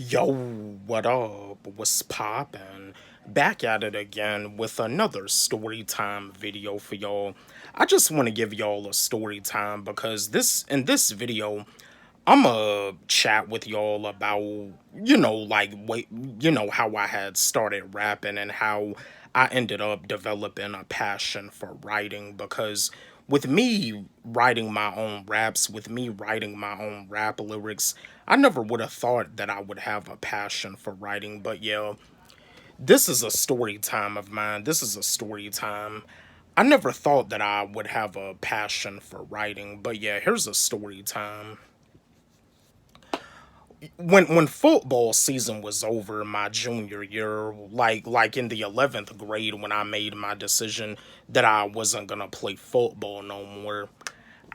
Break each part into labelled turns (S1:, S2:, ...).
S1: Yo, what up? What's poppin'? Back at it again with another story time video for y'all. I just want to give y'all a story time because in this video, I'ma chat with y'all about how I had started rapping and how I ended up developing a passion for writing because with me writing my own raps, with me writing my own rap lyrics, I never would have thought that I would have a passion for writing. But yeah, this is a story time of mine. This is a story time. I never thought that I would have a passion for writing, but yeah, here's a story time. When football season was over my junior year, like in the 11th grade when I made my decision that I wasn't gonna play football no more,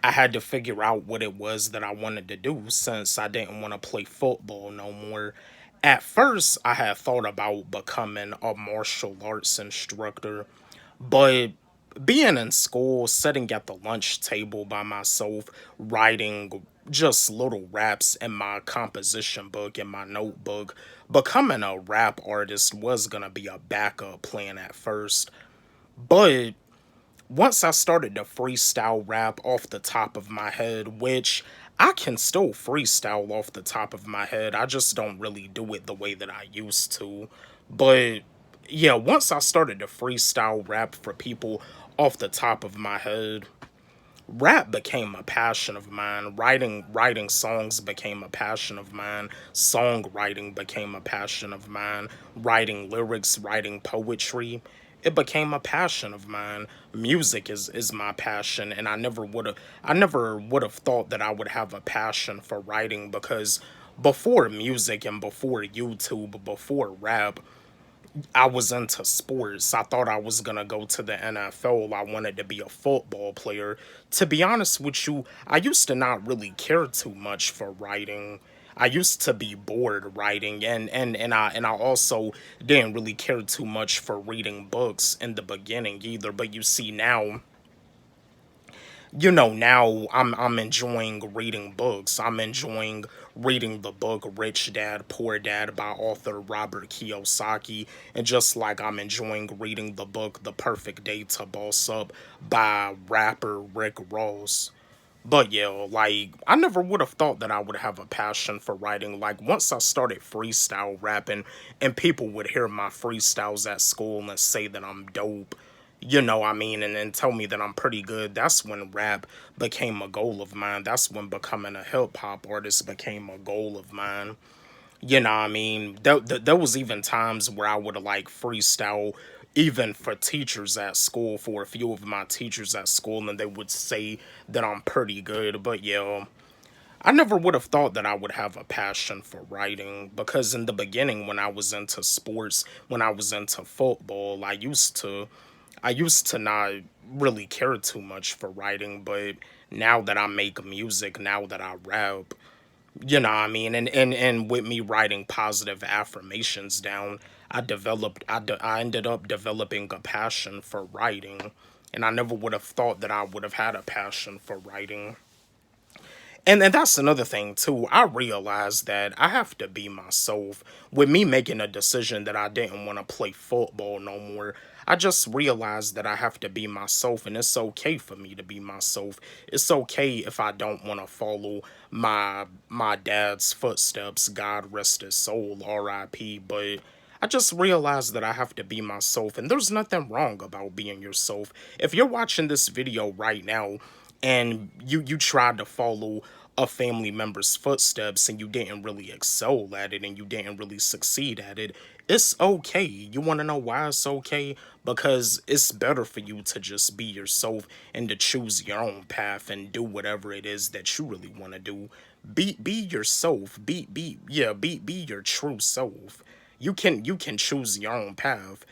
S1: I had to figure out what it was that I wanted to do since I didn't want to play football no more. At first, I had thought about becoming a martial arts instructor, but being in school, sitting at the lunch table by myself, writing just little raps in my composition book, in my notebook, becoming a rap artist was gonna be a backup plan at first. But once I started to freestyle rap off the top of my head, which I can still freestyle off the top of my head, I just don't really do it the way that I used to. But yeah, once I started to freestyle rap for people off the top of my head, rap became a passion of mine. Writing songs became a passion of mine. Songwriting became a passion of mine. Writing lyrics, writing poetry, it became a passion of mine. Music is my passion, and I never would have thought that I would have a passion for writing because before music and before YouTube, before rap, I was into sports. I thought I was gonna go to the NFL. I wanted to be a football player. To be honest with you, I used to not really care too much for writing. I used to be bored writing, and I also didn't really care too much for reading books in the beginning either. But you see now, now I'm enjoying reading books. I'm enjoying reading the book Rich Dad Poor Dad by author Robert Kiyosaki, and just like I'm enjoying reading the book The Perfect Day to Boss Up by rapper Rick Ross. But yeah, like I never would have thought that I would have a passion for writing. Like once I started freestyle rapping and people would hear my freestyles at school and say that I'm dope, and then tell me that I'm pretty good. That's when rap became a goal of mine. That's when becoming a hip hop artist became a goal of mine. There was even times where I would like freestyle even for teachers at school, for a few of my teachers at school, and they would say that I'm pretty good. But yeah, I never would have thought that I would have a passion for writing because in the beginning when I was into sports, when I was into football, I used to not really care too much for writing, but now that I make music, now that I rap, and with me writing positive affirmations down, I ended up developing a passion for writing, and I never would have thought that I would have had a passion for writing. And that's another thing too. I realized that I have to be myself. With me making a decision that I didn't want to play football no more, I just realized that I have to be myself, and it's okay for me to be myself. It's okay if I don't want to follow my dad's footsteps. God rest his soul, R.I.P. But I just realized that I have to be myself, and there's nothing wrong about being yourself. If you're watching this video right now and you tried to follow a family member's footsteps and you didn't really excel at it and you didn't really succeed at it, it's okay. You want to know why it's okay? Because it's better for you to just be yourself and to choose your own path and do whatever it is that you really want to do. Be yourself. Be your true self. You can choose your own path.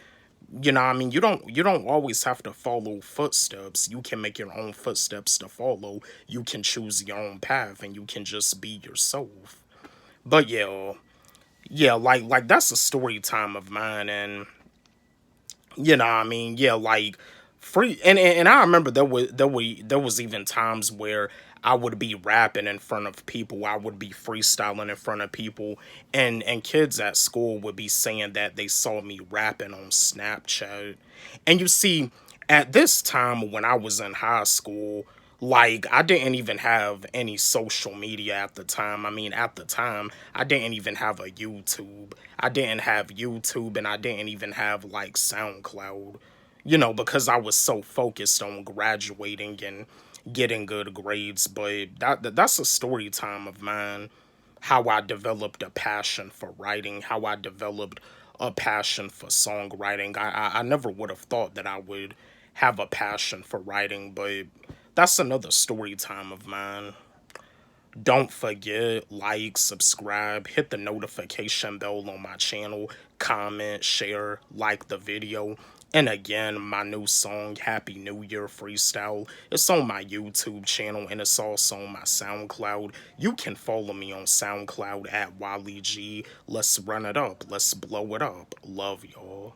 S1: You don't always have to follow footsteps. You can make your own footsteps to follow. You can choose your own path and you can just be yourself. But yeah, like that's a story time of mine. And yeah, like free and I remember there was even times where I would be rapping in front of people. I would be freestyling in front of people. And kids at school would be saying that they saw me rapping on Snapchat. And you see, at this time when I was in high school, like, I didn't even have any social media at the time. I mean, at the time, I didn't even have a YouTube. I didn't have YouTube, and I didn't even have, like, SoundCloud. Because I was so focused on graduating and getting good grades. But that's a story time of mine. How I developed a passion for writing, how I developed a passion for songwriting. I never would have thought that I would have a passion for writing, but that's another story time of mine. Don't forget, like, subscribe, hit the notification bell on my channel, comment, share, like the video. And again, my new song, Happy New Year Freestyle, it's on my YouTube channel and it's also on my SoundCloud. You can follow me on SoundCloud at Wally G. Let's run it up. Let's blow it up. Love y'all.